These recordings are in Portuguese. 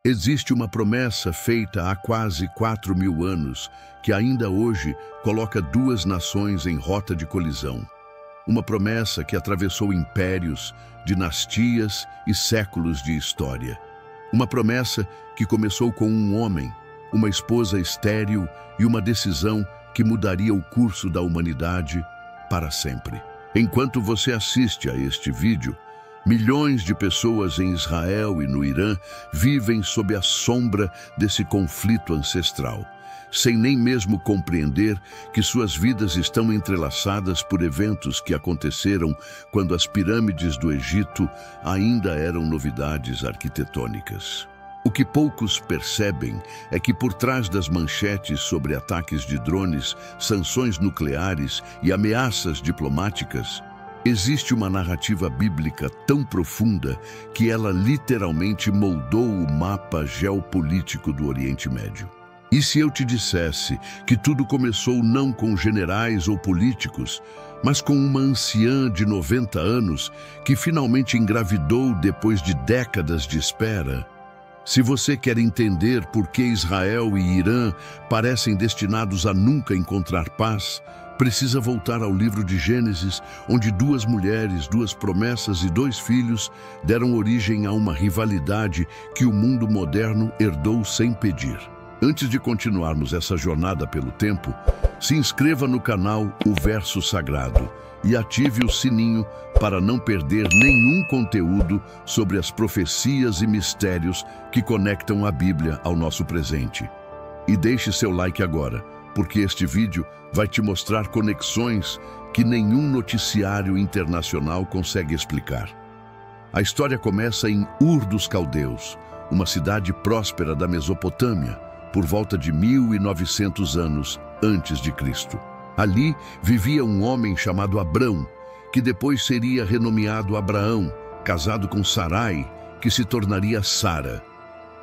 Existe uma promessa feita há quase 4.000 anos que ainda hoje coloca duas nações em rota de colisão. Uma promessa que atravessou impérios, dinastias e séculos de história. Uma promessa que começou com um homem, uma esposa estéril e uma decisão que mudaria o curso da humanidade para sempre. Enquanto você assiste a este vídeo, milhões de pessoas em Israel e no Irã vivem sob a sombra desse conflito ancestral, sem nem mesmo compreender que suas vidas estão entrelaçadas por eventos que aconteceram quando as pirâmides do Egito ainda eram novidades arquitetônicas. O que poucos percebem é que por trás das manchetes sobre ataques de drones, sanções nucleares e ameaças diplomáticas, existe uma narrativa bíblica tão profunda que ela literalmente moldou o mapa geopolítico do Oriente Médio. E se eu te dissesse que tudo começou não com generais ou políticos, mas com uma anciã de 90 anos que finalmente engravidou depois de décadas de espera? Se você quer entender por que Israel e Irã parecem destinados a nunca encontrar paz, precisa voltar ao livro de Gênesis, onde duas mulheres, duas promessas e dois filhos deram origem a uma rivalidade que o mundo moderno herdou sem pedir. Antes de continuarmos essa jornada pelo tempo, se inscreva no canal O Verso Sagrado e ative o sininho para não perder nenhum conteúdo sobre as profecias e mistérios que conectam a Bíblia ao nosso presente. E deixe seu like agora, porque este vídeo vai te mostrar conexões que nenhum noticiário internacional consegue explicar. A história começa em Ur dos Caldeus, uma cidade próspera da Mesopotâmia, por volta de 1900 anos antes de Cristo. Ali vivia um homem chamado Abrão, que depois seria renomeado Abraão, casado com Sarai, que se tornaria Sara.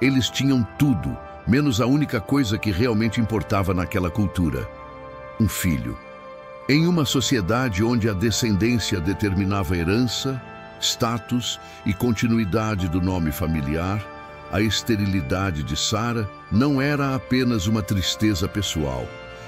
Eles tinham tudo, menos a única coisa que realmente importava naquela cultura: um filho. Em uma sociedade onde a descendência determinava herança, status e continuidade do nome familiar, a esterilidade de Sara não era apenas uma tristeza pessoal,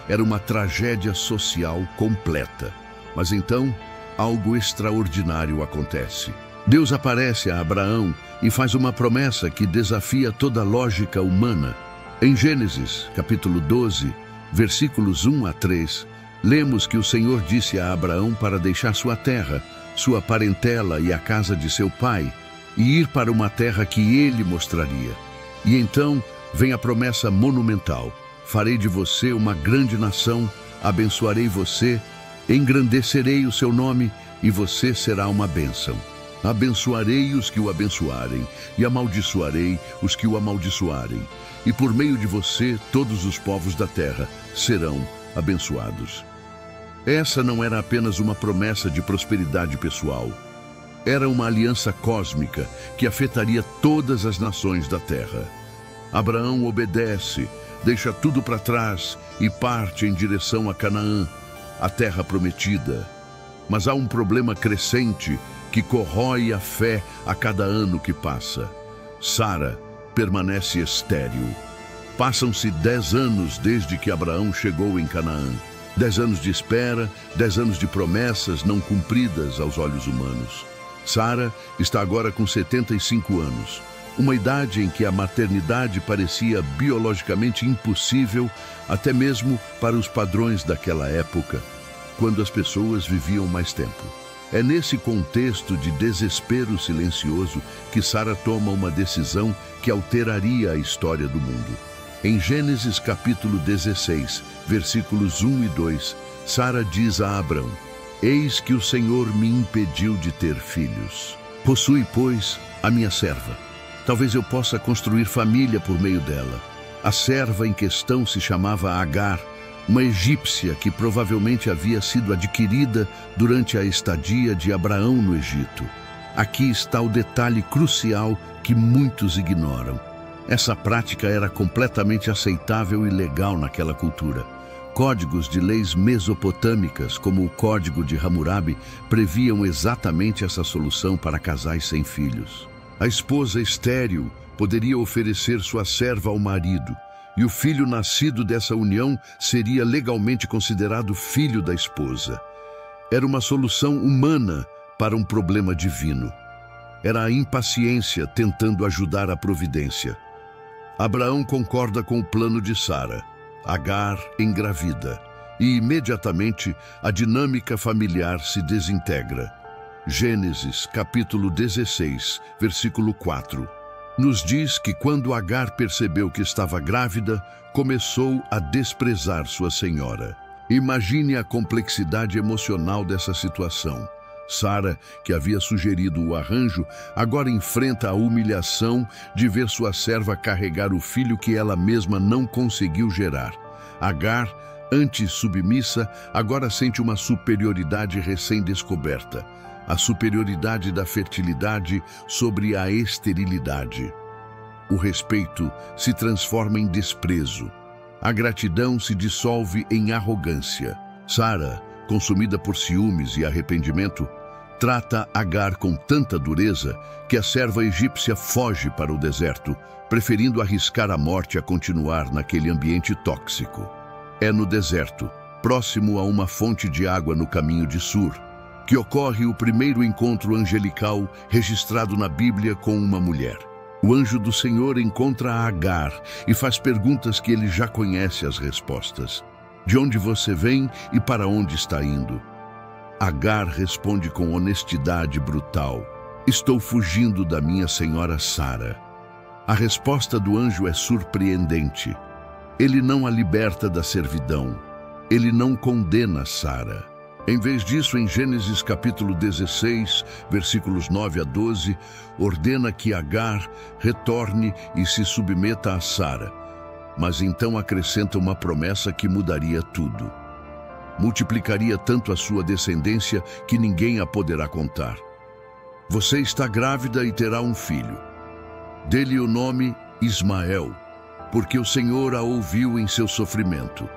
era uma tragédia social completa. Mas então, algo extraordinário acontece. Deus aparece a Abraão e faz uma promessa que desafia toda a lógica humana. Em Gênesis, capítulo 12, versículos 1 a 3, lemos que o Senhor disse a Abraão para deixar sua terra, sua parentela e a casa de seu pai, e ir para uma terra que ele mostraria. E então vem a promessa monumental: farei de você uma grande nação, abençoarei você, engrandecerei o seu nome e você será uma bênção. Abençoarei os que o abençoarem e amaldiçoarei os que o amaldiçoarem. E por meio de você todos os povos da terra serão abençoados. Essa não era apenas uma promessa de prosperidade pessoal. Era uma aliança cósmica que afetaria todas as nações da terra. Abraão obedece, deixa tudo para trás e parte em direção a Canaã, a terra prometida. Mas há um problema crescente que corrói a fé a cada ano que passa. Sara permanece estéril. Passam-se 10 anos desde que Abraão chegou em Canaã. 10 anos de espera, 10 anos de promessas não cumpridas aos olhos humanos. Sara está agora com 75 anos, uma idade em que a maternidade parecia biologicamente impossível, até mesmo para os padrões daquela época, quando as pessoas viviam mais tempo. É nesse contexto de desespero silencioso que Sara toma uma decisão que alteraria a história do mundo. Em Gênesis capítulo 16, versículos 1 e 2, Sara diz a Abrão: eis que o Senhor me impediu de ter filhos. Possui, pois, a minha serva. Talvez eu possa construir família por meio dela. A serva em questão se chamava Agar, uma egípcia que provavelmente havia sido adquirida durante a estadia de Abraão no Egito. Aqui está o detalhe crucial que muitos ignoram. Essa prática era completamente aceitável e legal naquela cultura. Códigos de leis mesopotâmicas, como o Código de Hammurabi, previam exatamente essa solução para casais sem filhos. A esposa estéril poderia oferecer sua serva ao marido, e o filho nascido dessa união seria legalmente considerado filho da esposa. Era uma solução humana para um problema divino. Era a impaciência tentando ajudar a providência. Abraão concorda com o plano de Sara. Agar engravida, e imediatamente a dinâmica familiar se desintegra. Gênesis, capítulo 16, versículo 4. Nos diz que quando Agar percebeu que estava grávida, começou a desprezar sua senhora. Imagine a complexidade emocional dessa situação. Sara, que havia sugerido o arranjo, agora enfrenta a humilhação de ver sua serva carregar o filho que ela mesma não conseguiu gerar. Agar, antes submissa, agora sente uma superioridade recém-descoberta. A superioridade da fertilidade sobre a esterilidade. O respeito se transforma em desprezo. A gratidão se dissolve em arrogância. Sara, consumida por ciúmes e arrependimento, trata Agar com tanta dureza que a serva egípcia foge para o deserto, preferindo arriscar a morte a continuar naquele ambiente tóxico. É no deserto, próximo a uma fonte de água no caminho de Sur, que ocorre o primeiro encontro angelical registrado na Bíblia com uma mulher. O anjo do Senhor encontra Agar e faz perguntas que ele já conhece as respostas. De onde você vem e para onde está indo? Agar responde com honestidade brutal. Estou fugindo da minha senhora Sara. A resposta do anjo é surpreendente. Ele não a liberta da servidão. Ele não condena Sara. Em vez disso, em Gênesis capítulo 16, versículos 9 a 12, ordena que Agar retorne e se submeta a Sara. Mas então acrescenta uma promessa que mudaria tudo. Multiplicaria tanto a sua descendência que ninguém a poderá contar. Você está grávida e terá um filho. Dê-lhe o nome Ismael, porque o Senhor a ouviu em seu sofrimento.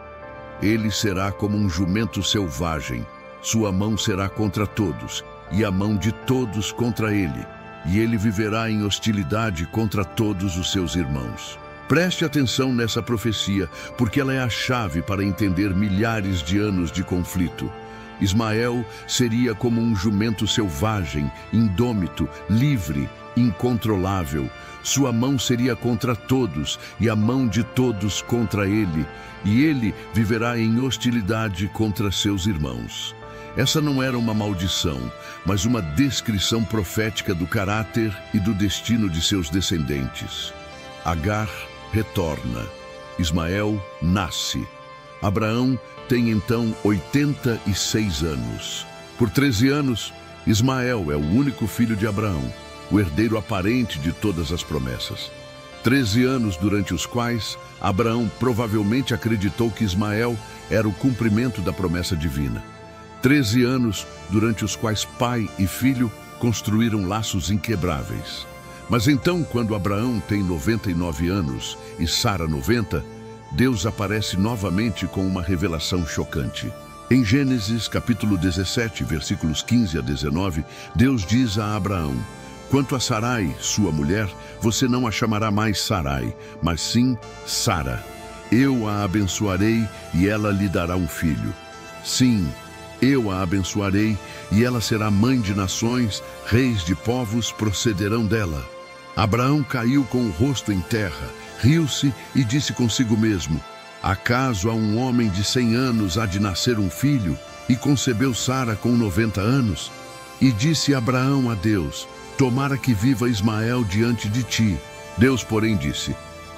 Ele será como um jumento selvagem. Sua mão será contra todos, e a mão de todos contra ele, e ele viverá em hostilidade contra todos os seus irmãos. Preste atenção nessa profecia, porque ela é a chave para entender milhares de anos de conflito. Ismael seria como um jumento selvagem, indômito, livre, incontrolável. Sua mão seria contra todos, e a mão de todos contra ele, e ele viverá em hostilidade contra seus irmãos. Essa não era uma maldição, mas uma descrição profética do caráter e do destino de seus descendentes. Agar retorna. Ismael nasce. Abraão tem então 86 anos. Por 13 anos, Ismael é o único filho de Abraão, o herdeiro aparente de todas as promessas. 13 anos durante os quais Abraão provavelmente acreditou que Ismael era o cumprimento da promessa divina. 13 anos durante os quais pai e filho construíram laços inquebráveis. Mas então, quando Abraão tem 99 anos e Sara 90, Deus aparece novamente com uma revelação chocante. Em Gênesis capítulo 17, versículos 15 a 19, Deus diz a Abraão: quanto a Sarai, sua mulher, você não a chamará mais Sarai, mas sim Sara. Eu a abençoarei e ela lhe dará um filho. Sim, eu a abençoarei e ela será mãe de nações, reis de povos procederão dela. Abraão caiu com o rosto em terra, riu-se e disse consigo mesmo: acaso a um homem de 100 anos há de nascer um filho? E concebeu Sara com 90 anos. E disse Abraão a Deus: tomara que viva Ismael diante de ti. Deus, porém, disse: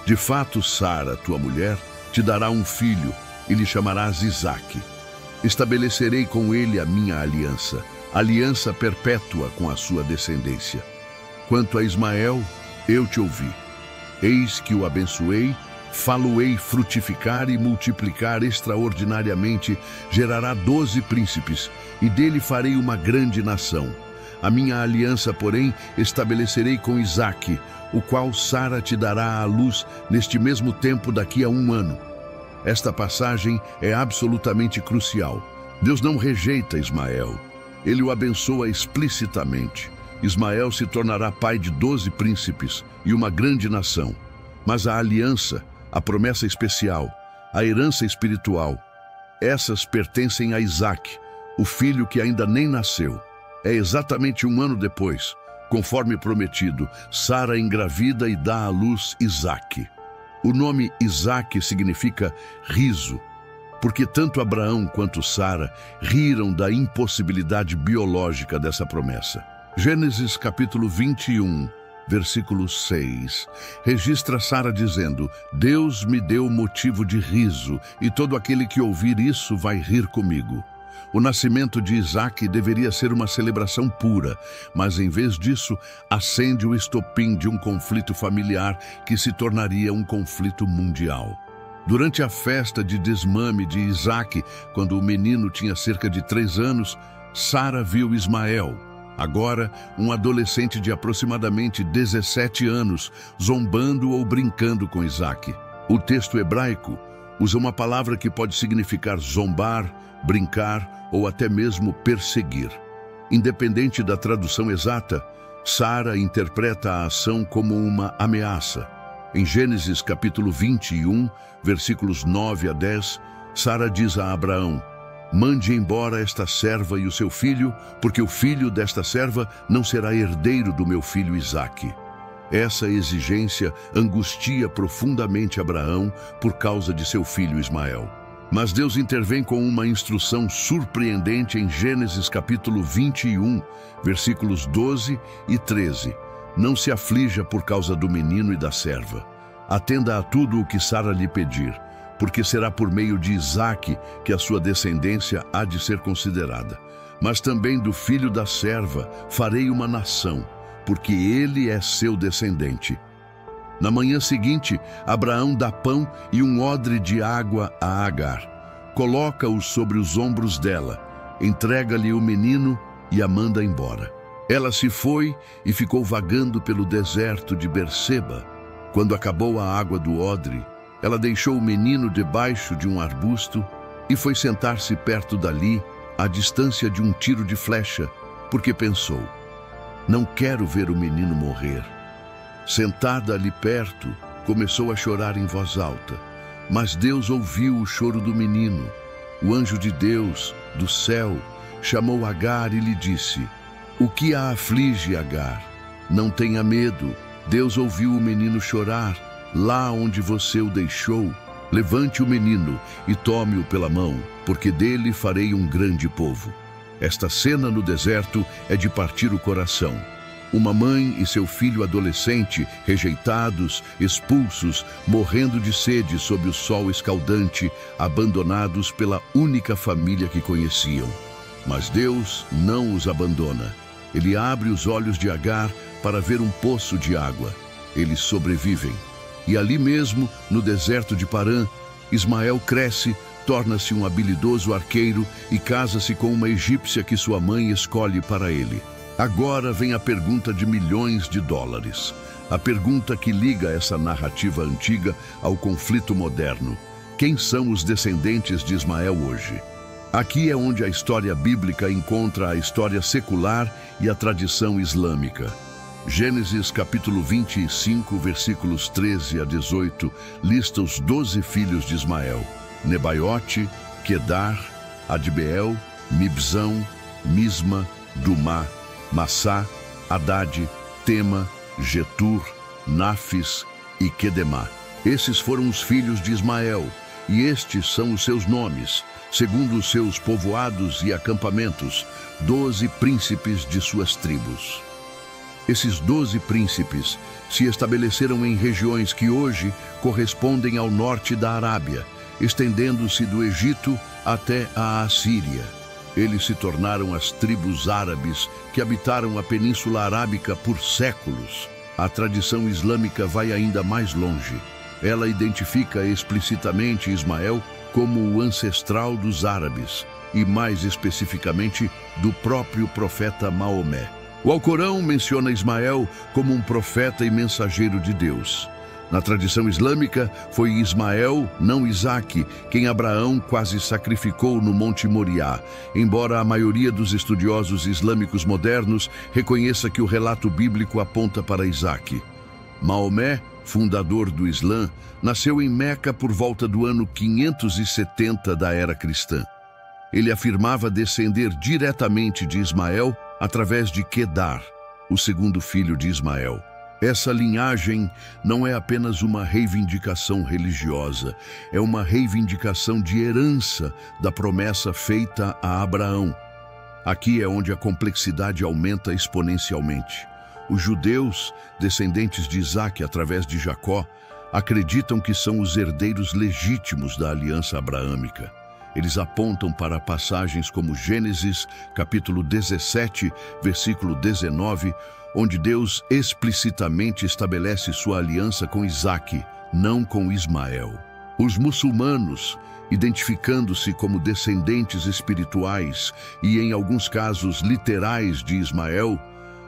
de fato, Sara, tua mulher, te dará um filho e lhe chamarás Isaque. Estabelecerei com ele a minha aliança, aliança perpétua com a sua descendência. Quanto a Ismael, eu te ouvi. Eis que o abençoei, falo-ei frutificar e multiplicar extraordinariamente, gerará 12 príncipes, e dele farei uma grande nação. A minha aliança, porém, estabelecerei com Isaque, o qual Sara te dará à luz neste mesmo tempo daqui a 1 ano. Esta passagem é absolutamente crucial. Deus não rejeita Ismael. Ele o abençoa explicitamente. Ismael se tornará pai de 12 príncipes e uma grande nação. Mas a aliança, a promessa especial, a herança espiritual, essas pertencem a Isaque, o filho que ainda nem nasceu. É exatamente um ano depois, conforme prometido, Sara engravida e dá à luz Isaque. O nome Isaque significa riso, porque tanto Abraão quanto Sara riram da impossibilidade biológica dessa promessa. Gênesis capítulo 21, versículo 6, registra Sara dizendo: Deus me deu motivo de riso, e todo aquele que ouvir isso vai rir comigo. O nascimento de Isaque deveria ser uma celebração pura, mas em vez disso, acende o estopim de um conflito familiar que se tornaria um conflito mundial. Durante a festa de desmame de Isaque, quando o menino tinha cerca de 3 anos, Sara viu Ismael, agora um adolescente de aproximadamente 17 anos, zombando ou brincando com Isaque. O texto hebraico usa uma palavra que pode significar zombar, brincar ou até mesmo perseguir. Independente da tradução exata, Sara interpreta a ação como uma ameaça. Em Gênesis capítulo 21, versículos 9 a 10, Sara diz a Abraão: Mande embora esta serva e o seu filho, porque o filho desta serva não será herdeiro do meu filho Isaque. Essa exigência angustia profundamente Abraão por causa de seu filho Ismael. Mas Deus intervém com uma instrução surpreendente em Gênesis capítulo 21, versículos 12 e 13. Não se aflija por causa do menino e da serva. Atenda a tudo o que Sara lhe pedir, porque será por meio de Isaque que a sua descendência há de ser considerada. Mas também do filho da serva farei uma nação, porque ele é seu descendente. Na manhã seguinte, Abraão dá pão e um odre de água a Agar. Coloca-o sobre os ombros dela, entrega-lhe o menino e a manda embora. Ela se foi e ficou vagando pelo deserto de Berseba. Quando acabou a água do odre, ela deixou o menino debaixo de um arbusto e foi sentar-se perto dali, à distância de um tiro de flecha, porque pensou: não quero ver o menino morrer. Sentada ali perto, começou a chorar em voz alta. Mas Deus ouviu o choro do menino. O anjo de Deus, do céu, chamou Agar e lhe disse: o que a aflige, Agar? Não tenha medo. Deus ouviu o menino chorar, lá onde você o deixou. Levante o menino e tome-o pela mão, porque dele farei um grande povo. Esta cena no deserto é de partir o coração. Uma mãe e seu filho adolescente, rejeitados, expulsos, morrendo de sede sob o sol escaldante, abandonados pela única família que conheciam. Mas Deus não os abandona. Ele abre os olhos de Agar para ver um poço de água. Eles sobrevivem. E ali mesmo, no deserto de Parã, Ismael cresce, torna-se um habilidoso arqueiro e casa-se com uma egípcia que sua mãe escolhe para ele. Agora vem a pergunta de milhões de dólares. A pergunta que liga essa narrativa antiga ao conflito moderno. Quem são os descendentes de Ismael hoje? Aqui é onde a história bíblica encontra a história secular e a tradição islâmica. Gênesis capítulo 25, versículos 13 a 18, lista os 12 filhos de Ismael: Nebaiote, Quedar, Adbeel, Mibzão, Misma, Dumá, Massá, Haddad, Tema, Getur, Nafis e Quedemá. Esses foram os filhos de Ismael, e estes são os seus nomes, segundo os seus povoados e acampamentos, 12 príncipes de suas tribos. Esses 12 príncipes se estabeleceram em regiões que hoje correspondem ao norte da Arábia, estendendo-se do Egito até a Assíria. Eles se tornaram as tribos árabes que habitaram a Península Arábica por séculos. A tradição islâmica vai ainda mais longe. Ela identifica explicitamente Ismael como o ancestral dos árabes, e mais especificamente do próprio profeta Maomé. O Alcorão menciona Ismael como um profeta e mensageiro de Deus. Na tradição islâmica, foi Ismael, não Isaque, quem Abraão quase sacrificou no Monte Moriá, embora a maioria dos estudiosos islâmicos modernos reconheça que o relato bíblico aponta para Isaque. Maomé, fundador do Islã, nasceu em Meca por volta do ano 570 da era cristã. Ele afirmava descender diretamente de Ismael através de Quedar, o segundo filho de Ismael. Essa linhagem não é apenas uma reivindicação religiosa, é uma reivindicação de herança da promessa feita a Abraão. Aqui é onde a complexidade aumenta exponencialmente. Os judeus, descendentes de Isaque através de Jacó, acreditam que são os herdeiros legítimos da aliança abraâmica. Eles apontam para passagens como Gênesis, capítulo 17, versículo 19, onde Deus explicitamente estabelece sua aliança com Isaque, não com Ismael. Os muçulmanos, identificando-se como descendentes espirituais e, em alguns casos, literais de Ismael,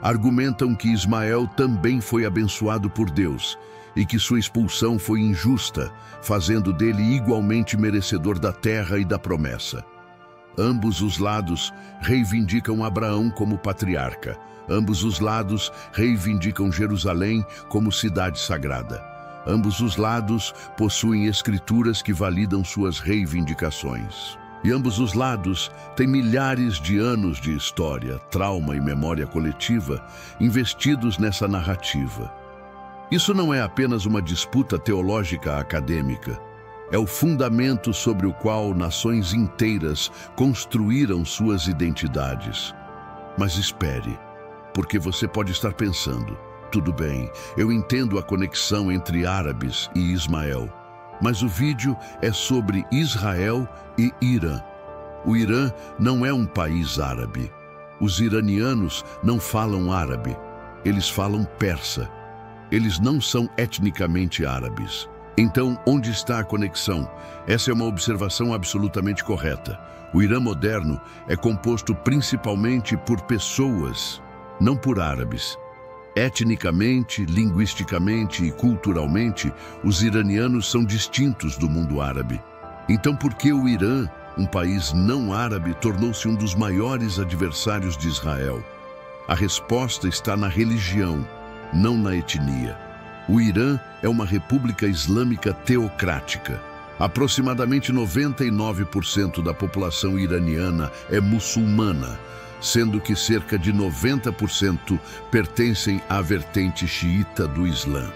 argumentam que Ismael também foi abençoado por Deus e que sua expulsão foi injusta, fazendo dele igualmente merecedor da terra e da promessa. Ambos os lados reivindicam Abraão como patriarca. Ambos os lados reivindicam Jerusalém como cidade sagrada. Ambos os lados possuem escrituras que validam suas reivindicações. E ambos os lados têm milhares de anos de história, trauma e memória coletiva investidos nessa narrativa. Isso não é apenas uma disputa teológica acadêmica. É o fundamento sobre o qual nações inteiras construíram suas identidades. Mas espere, porque você pode estar pensando, tudo bem, eu entendo a conexão entre árabes e Ismael, mas o vídeo é sobre Israel e Irã. O Irã não é um país árabe. Os iranianos não falam árabe, eles falam persa. Eles não são etnicamente árabes. Então, onde está a conexão? Essa é uma observação absolutamente correta. O Irã moderno é composto principalmente por pessoas, não por árabes. Etnicamente, linguisticamente e culturalmente, os iranianos são distintos do mundo árabe. Então, por que o Irã, um país não árabe, tornou-se um dos maiores adversários de Israel? A resposta está na religião, não na etnia. O Irã é uma república islâmica teocrática. Aproximadamente 99% da população iraniana é muçulmana, sendo que cerca de 90% pertencem à vertente xiita do Islã.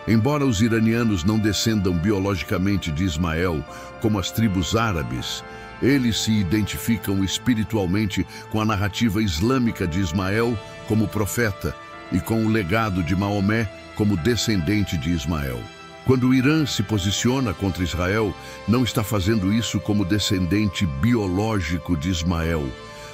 Embora os iranianos não descendam biologicamente de Ismael, como as tribos árabes, eles se identificam espiritualmente com a narrativa islâmica de Ismael como profeta e com o legado de Maomé como descendente de Ismael. Quando o Irã se posiciona contra Israel, não está fazendo isso como descendente biológico de Ismael,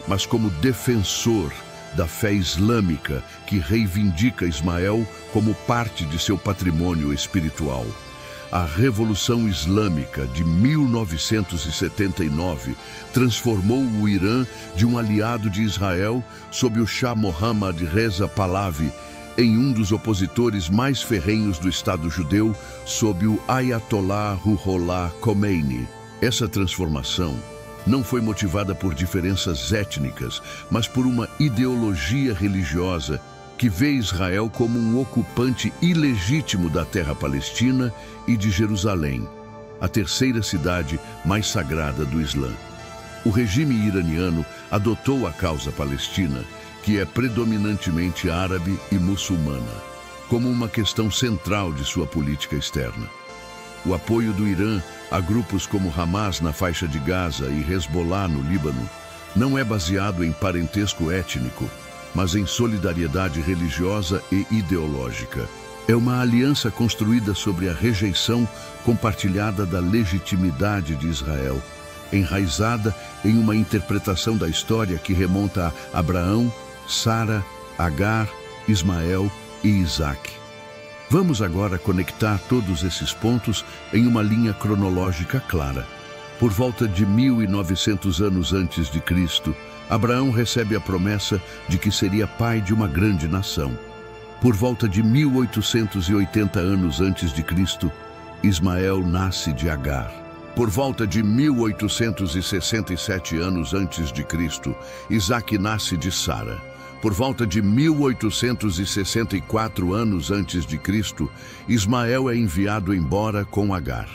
mas como defensor da fé islâmica que reivindica Ismael como parte de seu patrimônio espiritual. A Revolução Islâmica de 1979 transformou o Irã de um aliado de Israel sob o Shah Mohammad Reza Pahlavi em um dos opositores mais ferrenhos do Estado judeu sob o Ayatollah Ruhollah Khomeini. Essa transformação não foi motivada por diferenças étnicas, mas por uma ideologia religiosa que vê Israel como um ocupante ilegítimo da terra palestina e de Jerusalém, a terceira cidade mais sagrada do Islã. O regime iraniano adotou a causa palestina, que é predominantemente árabe e muçulmana, como uma questão central de sua política externa. O apoio do Irã a grupos como Hamas na faixa de Gaza e Hezbollah no Líbano não é baseado em parentesco étnico, mas em solidariedade religiosa e ideológica. É uma aliança construída sobre a rejeição compartilhada da legitimidade de Israel, enraizada em uma interpretação da história que remonta a Abraão, Sara, Agar, Ismael e Isaque. Vamos agora conectar todos esses pontos em uma linha cronológica clara. Por volta de 1900 anos antes de Cristo, Abraão recebe a promessa de que seria pai de uma grande nação. Por volta de 1880 anos antes de Cristo, Ismael nasce de Agar. Por volta de 1867 anos antes de Cristo, Isaque nasce de Sara. Por volta de 1864 anos antes de Cristo, Ismael é enviado embora com Agar.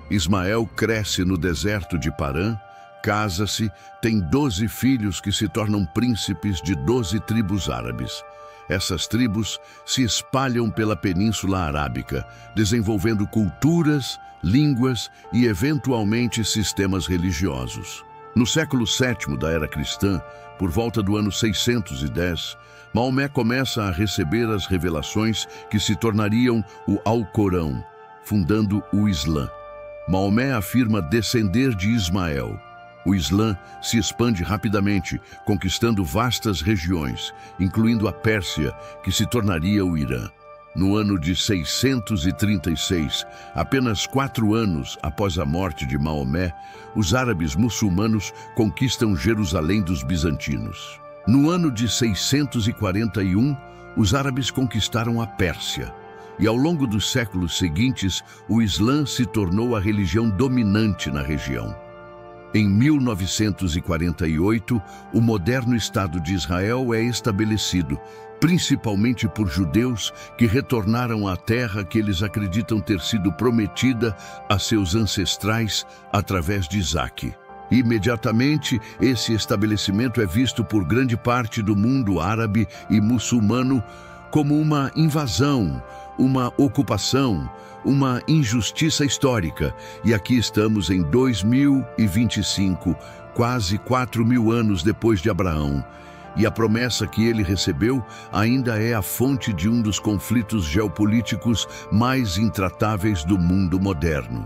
Ismael cresce no deserto de Parã, casa-se, tem 12 filhos que se tornam príncipes de 12 tribos árabes. Essas tribos se espalham pela Península Arábica, desenvolvendo culturas, línguas e, eventualmente, sistemas religiosos. No século VII da era cristã, por volta do ano 610, Maomé começa a receber as revelações que se tornariam o Alcorão, fundando o Islã. Maomé afirma descender de Ismael. O Islã se expande rapidamente, conquistando vastas regiões, incluindo a Pérsia, que se tornaria o Irã. No ano de 636, apenas 4 anos após a morte de Maomé, os árabes muçulmanos conquistam Jerusalém dos bizantinos. No ano de 641, os árabes conquistaram a Pérsia. E ao longo dos séculos seguintes, o Islã se tornou a religião dominante na região. Em 1948, o moderno Estado de Israel é estabelecido, principalmente por judeus que retornaram à terra que eles acreditam ter sido prometida a seus ancestrais através de Isaque. Imediatamente, esse estabelecimento é visto por grande parte do mundo árabe e muçulmano como uma invasão, uma ocupação, uma injustiça histórica. E aqui estamos em 2025, quase 4.000 anos depois de Abraão. E a promessa que ele recebeu ainda é a fonte de um dos conflitos geopolíticos mais intratáveis do mundo moderno.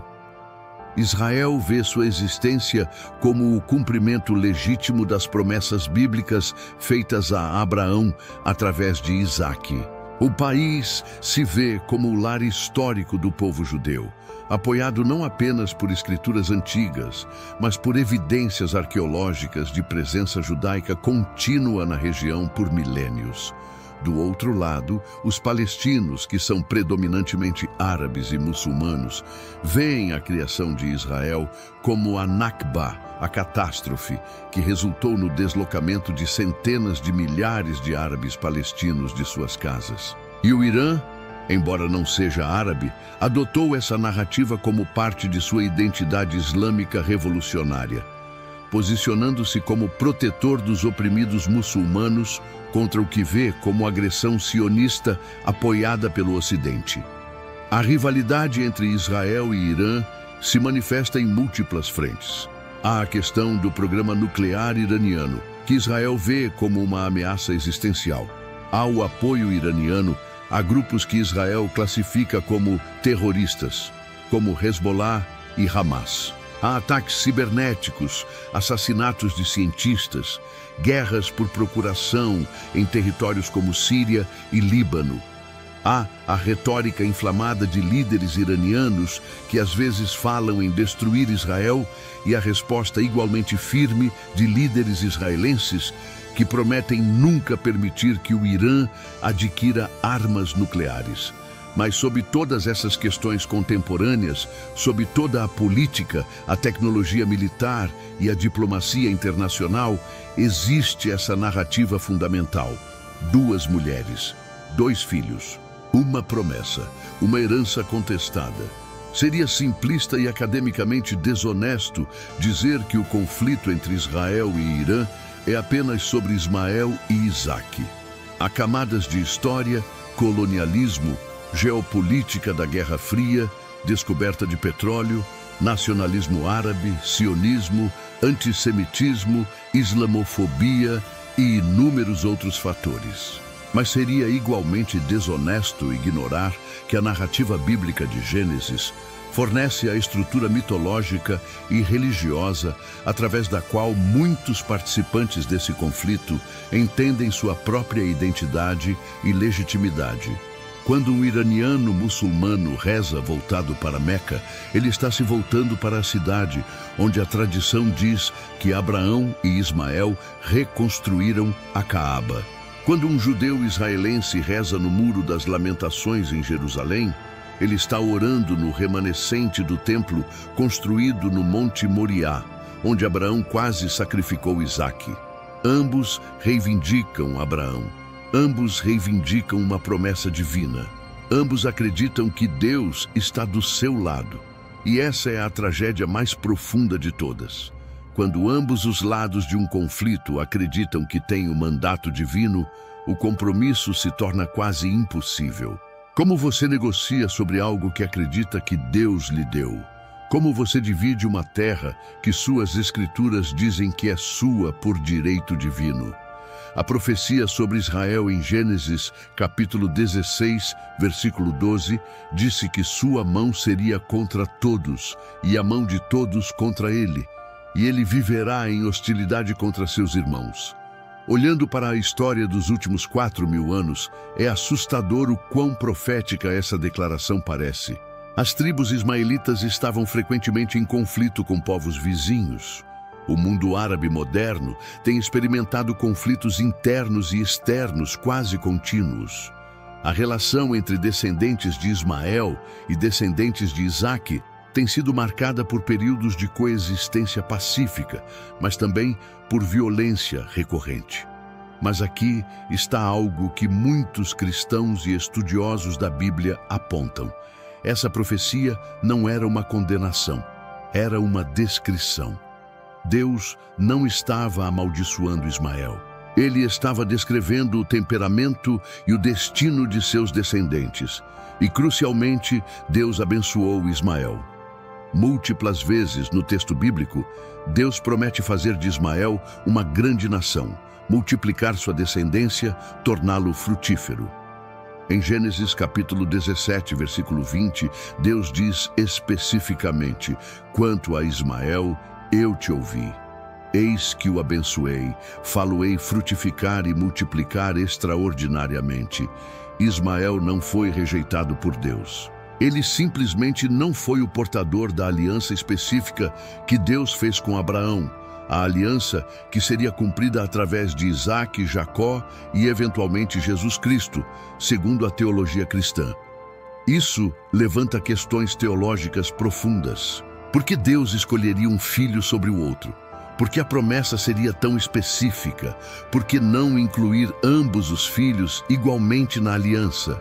Israel vê sua existência como o cumprimento legítimo das promessas bíblicas feitas a Abraão através de Isaque. O país se vê como o lar histórico do povo judeu, apoiado não apenas por escrituras antigas, mas por evidências arqueológicas de presença judaica contínua na região por milênios. Do outro lado, os palestinos, que são predominantemente árabes e muçulmanos, veem a criação de Israel como a Nakba, a catástrofe, que resultou no deslocamento de centenas de milhares de árabes palestinos de suas casas. E o Irã, embora não seja árabe, adotou essa narrativa como parte de sua identidade islâmica revolucionária, posicionando-se como protetor dos oprimidos muçulmanos contra o que vê como agressão sionista apoiada pelo Ocidente. A rivalidade entre Israel e Irã se manifesta em múltiplas frentes. Há a questão do programa nuclear iraniano, que Israel vê como uma ameaça existencial. Há o apoio iraniano a grupos que Israel classifica como terroristas, como Hezbollah e Hamas. Há ataques cibernéticos, assassinatos de cientistas, guerras por procuração em territórios como Síria e Líbano. Há a retórica inflamada de líderes iranianos que às vezes falam em destruir Israel e a resposta igualmente firme de líderes israelenses que prometem nunca permitir que o Irã adquira armas nucleares. Mas sob todas essas questões contemporâneas, sob toda a política, a tecnologia militar e a diplomacia internacional, existe essa narrativa fundamental. 2 mulheres, 2 filhos, uma promessa, uma herança contestada. Seria simplista e academicamente desonesto dizer que o conflito entre Israel e Irã é apenas sobre Ismael e Isaque. Há camadas de história, colonialismo, geopolítica da Guerra Fria, descoberta de petróleo, nacionalismo árabe, sionismo, antissemitismo, islamofobia e inúmeros outros fatores. Mas seria igualmente desonesto ignorar que a narrativa bíblica de Gênesis fornece a estrutura mitológica e religiosa através da qual muitos participantes desse conflito entendem sua própria identidade e legitimidade. Quando um iraniano muçulmano reza voltado para Meca, ele está se voltando para a cidade onde a tradição diz que Abraão e Ismael reconstruíram a Caaba. Quando um judeu israelense reza no Muro das Lamentações em Jerusalém, ele está orando no remanescente do templo construído no Monte Moriá, onde Abraão quase sacrificou Isaque. Ambos reivindicam Abraão. Ambos reivindicam uma promessa divina. Ambos acreditam que Deus está do seu lado. E essa é a tragédia mais profunda de todas. Quando ambos os lados de um conflito acreditam que têm o mandato divino, o compromisso se torna quase impossível. Como você negocia sobre algo que acredita que Deus lhe deu? Como você divide uma terra que suas escrituras dizem que é sua por direito divino? A profecia sobre Israel em Gênesis, capítulo 16, versículo 12, disse que sua mão seria contra todos e a mão de todos contra ele, e ele viverá em hostilidade contra seus irmãos. Olhando para a história dos últimos 4.000 anos, é assustador o quão profética essa declaração parece. As tribos ismaelitas estavam frequentemente em conflito com povos vizinhos. O mundo árabe moderno tem experimentado conflitos internos e externos quase contínuos. A relação entre descendentes de Ismael e descendentes de Isaque tem sido marcada por períodos de coexistência pacífica, mas também por violência recorrente. Mas aqui está algo que muitos cristãos e estudiosos da Bíblia apontam. Essa profecia não era uma condenação, era uma descrição. Deus não estava amaldiçoando Ismael. Ele estava descrevendo o temperamento e o destino de seus descendentes. E, crucialmente, Deus abençoou Ismael. Múltiplas vezes no texto bíblico, Deus promete fazer de Ismael uma grande nação, multiplicar sua descendência, torná-lo frutífero. Em Gênesis capítulo 17, versículo 20, Deus diz especificamente: quanto a Ismael, eu te ouvi. Eis que o abençoei, falo-ei frutificar e multiplicar extraordinariamente. Ismael não foi rejeitado por Deus. Ele simplesmente não foi o portador da aliança específica que Deus fez com Abraão, a aliança que seria cumprida através de Isaque, Jacó e, eventualmente, Jesus Cristo, segundo a teologia cristã. Isso levanta questões teológicas profundas. Por que Deus escolheria um filho sobre o outro? Por que a promessa seria tão específica? Por que não incluir ambos os filhos igualmente na aliança?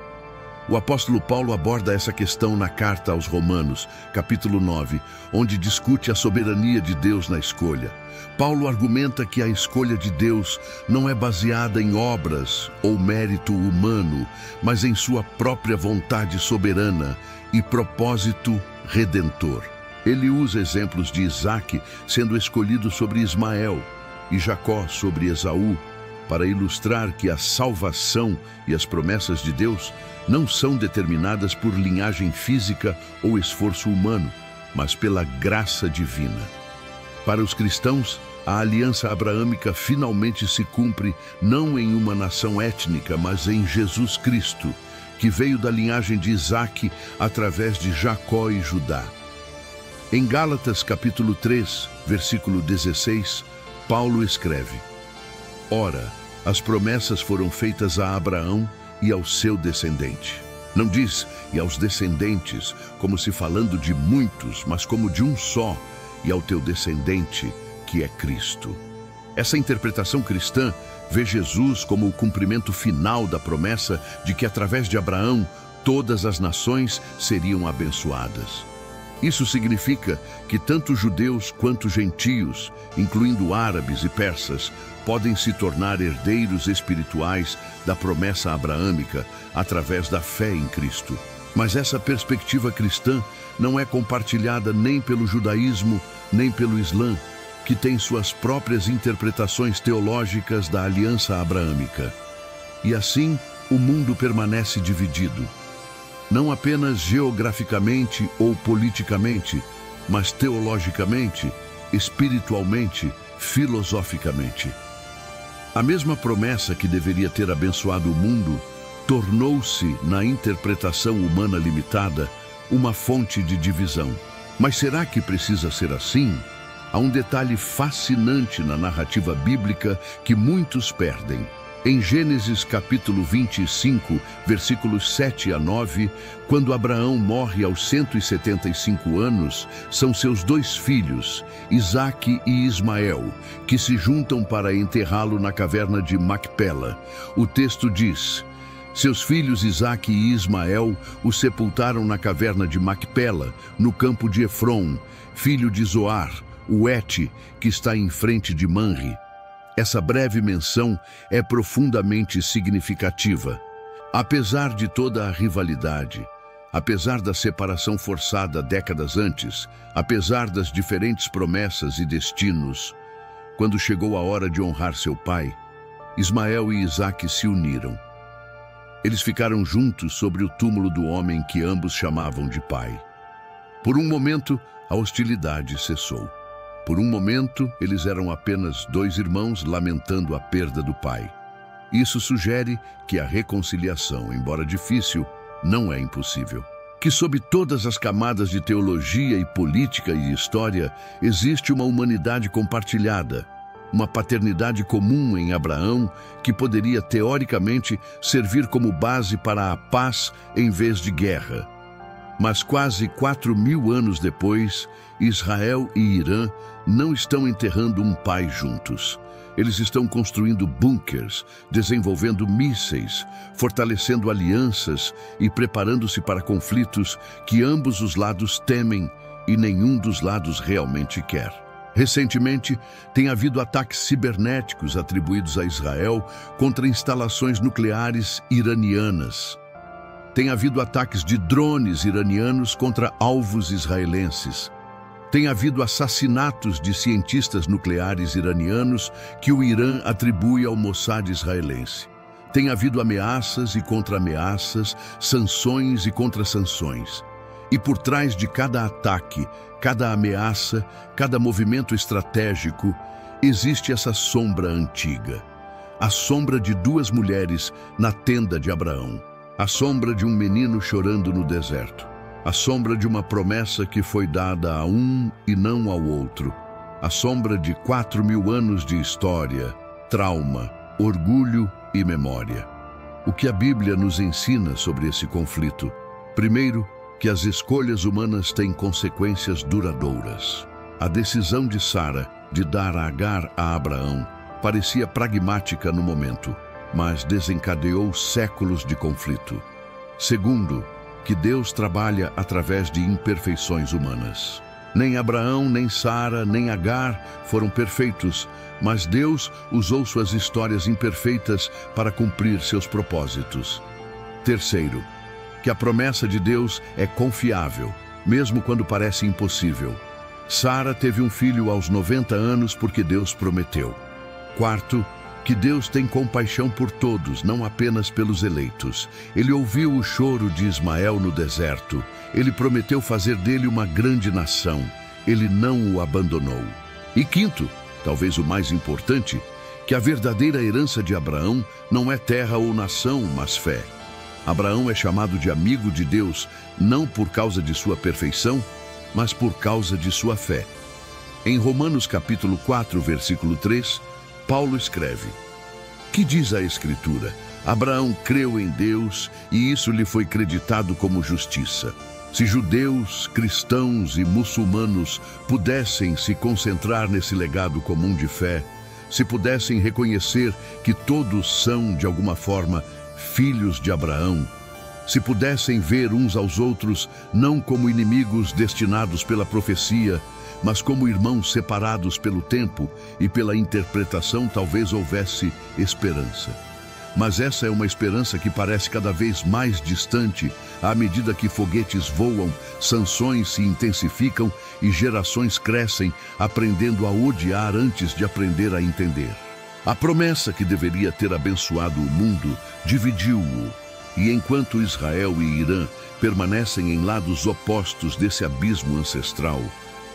O apóstolo Paulo aborda essa questão na carta aos Romanos, capítulo 9, onde discute a soberania de Deus na escolha. Paulo argumenta que a escolha de Deus não é baseada em obras ou mérito humano, mas em sua própria vontade soberana e propósito redentor. Ele usa exemplos de Isaque sendo escolhido sobre Ismael e Jacó sobre Esaú, para ilustrar que a salvação e as promessas de Deus não são determinadas por linhagem física ou esforço humano, mas pela graça divina. Para os cristãos, a aliança abraâmica finalmente se cumpre não em uma nação étnica, mas em Jesus Cristo, que veio da linhagem de Isaque através de Jacó e Judá. Em Gálatas capítulo 3, versículo 16, Paulo escreve: ora, as promessas foram feitas a Abraão e ao seu descendente. Não diz "e aos descendentes", como se falando de muitos, mas como de um só, e ao teu descendente, que é Cristo. Essa interpretação cristã vê Jesus como o cumprimento final da promessa de que, através de Abraão, todas as nações seriam abençoadas. Isso significa que tanto judeus quanto gentios, incluindo árabes e persas, podem se tornar herdeiros espirituais da promessa abraâmica através da fé em Cristo. Mas essa perspectiva cristã não é compartilhada nem pelo judaísmo, nem pelo Islã, que tem suas próprias interpretações teológicas da aliança abraâmica. E assim, o mundo permanece dividido. Não apenas geograficamente ou politicamente, mas teologicamente, espiritualmente, filosoficamente. A mesma promessa que deveria ter abençoado o mundo tornou-se, na interpretação humana limitada, uma fonte de divisão. Mas será que precisa ser assim? Há um detalhe fascinante na narrativa bíblica que muitos perdem. Em Gênesis capítulo 25, versículos 7 a 9, quando Abraão morre aos 175 anos, são seus dois filhos, Isaque e Ismael, que se juntam para enterrá-lo na caverna de Macpela. O texto diz: seus filhos Isaque e Ismael o sepultaram na caverna de Macpela, no campo de Efron, filho de Zoar, o Hete, que está em frente de Manre. Essa breve menção é profundamente significativa. Apesar de toda a rivalidade, apesar da separação forçada décadas antes, apesar das diferentes promessas e destinos, quando chegou a hora de honrar seu pai, Ismael e Isaque se uniram. Eles ficaram juntos sobre o túmulo do homem que ambos chamavam de pai. Por um momento, a hostilidade cessou. Por um momento, eles eram apenas dois irmãos lamentando a perda do pai. Isso sugere que a reconciliação, embora difícil, não é impossível. Que sob todas as camadas de teologia e política e história, existe uma humanidade compartilhada, uma paternidade comum em Abraão que poderia, teoricamente, servir como base para a paz em vez de guerra. Mas quase 4.000 anos depois, Israel e Irã não estão enterrando um pai juntos. Eles estão construindo bunkers, desenvolvendo mísseis, fortalecendo alianças e preparando-se para conflitos que ambos os lados temem e nenhum dos lados realmente quer. Recentemente, tem havido ataques cibernéticos atribuídos a Israel contra instalações nucleares iranianas. Tem havido ataques de drones iranianos contra alvos israelenses. Tem havido assassinatos de cientistas nucleares iranianos que o Irã atribui ao Mossad israelense. Tem havido ameaças e contra-ameaças, sanções e contra-sanções. E por trás de cada ataque, cada ameaça, cada movimento estratégico, existe essa sombra antiga. A sombra de duas mulheres na tenda de Abraão. A sombra de um menino chorando no deserto. A sombra de uma promessa que foi dada a um e não ao outro. A sombra de 4.000 anos de história, trauma, orgulho e memória. O que a Bíblia nos ensina sobre esse conflito? Primeiro, que as escolhas humanas têm consequências duradouras. A decisão de Sara de dar Agar a Abraão parecia pragmática no momento, mas desencadeou séculos de conflito. Segundo, que Deus trabalha através de imperfeições humanas. Nem Abraão, nem Sara, nem Agar foram perfeitos, mas Deus usou suas histórias imperfeitas para cumprir seus propósitos. Terceiro, que a promessa de Deus é confiável, mesmo quando parece impossível. Sara teve um filho aos 90 anos porque Deus prometeu. Quarto, que Deus tem compaixão por todos, não apenas pelos eleitos. Ele ouviu o choro de Ismael no deserto. Ele prometeu fazer dele uma grande nação. Ele não o abandonou. E quinto, talvez o mais importante, que a verdadeira herança de Abraão não é terra ou nação, mas fé. Abraão é chamado de amigo de Deus, não por causa de sua perfeição, mas por causa de sua fé. Em Romanos capítulo 4, versículo 3, Paulo escreve: que diz a Escritura? Abraão creu em Deus e isso lhe foi creditado como justiça. Se judeus, cristãos e muçulmanos pudessem se concentrar nesse legado comum de fé, se pudessem reconhecer que todos são, de alguma forma, filhos de Abraão, se pudessem ver uns aos outros não como inimigos destinados pela profecia, mas como irmãos separados pelo tempo e pela interpretação, talvez houvesse esperança. Mas essa é uma esperança que parece cada vez mais distante à medida que foguetes voam, sanções se intensificam e gerações crescem, aprendendo a odiar antes de aprender a entender. A promessa que deveria ter abençoado o mundo dividiu-o, e enquanto Israel e Irã permanecem em lados opostos desse abismo ancestral,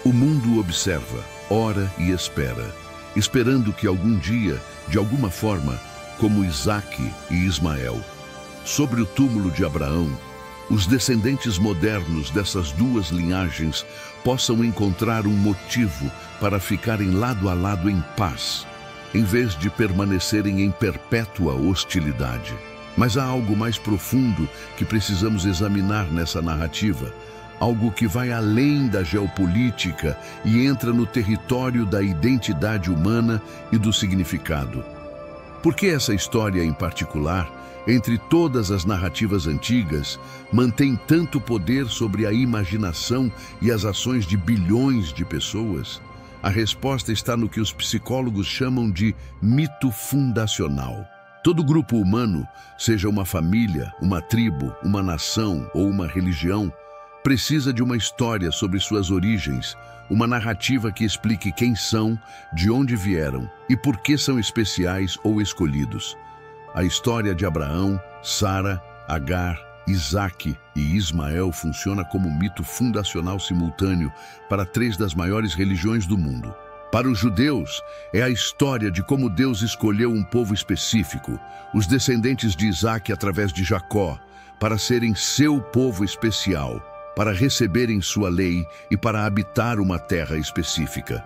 o mundo observa, ora e espera, esperando que algum dia, de alguma forma, como Isaque e Ismael, sobre o túmulo de Abraão, os descendentes modernos dessas duas linhagens possam encontrar um motivo para ficarem lado a lado em paz, em vez de permanecerem em perpétua hostilidade. Mas há algo mais profundo que precisamos examinar nessa narrativa, algo que vai além da geopolítica e entra no território da identidade humana e do significado. Por que essa história em particular, entre todas as narrativas antigas, mantém tanto poder sobre a imaginação e as ações de bilhões de pessoas? A resposta está no que os psicólogos chamam de mito fundacional. Todo grupo humano, seja uma família, uma tribo, uma nação ou uma religião, precisa de uma história sobre suas origens, uma narrativa que explique quem são, de onde vieram e por que são especiais ou escolhidos. A história de Abraão, Sara, Agar, Isaque e Ismael funciona como mito fundacional simultâneo para 3 das maiores religiões do mundo. Para os judeus, é a história de como Deus escolheu um povo específico, os descendentes de Isaque através de Jacó, para serem seu povo especial, para receberem sua lei e para habitar uma terra específica.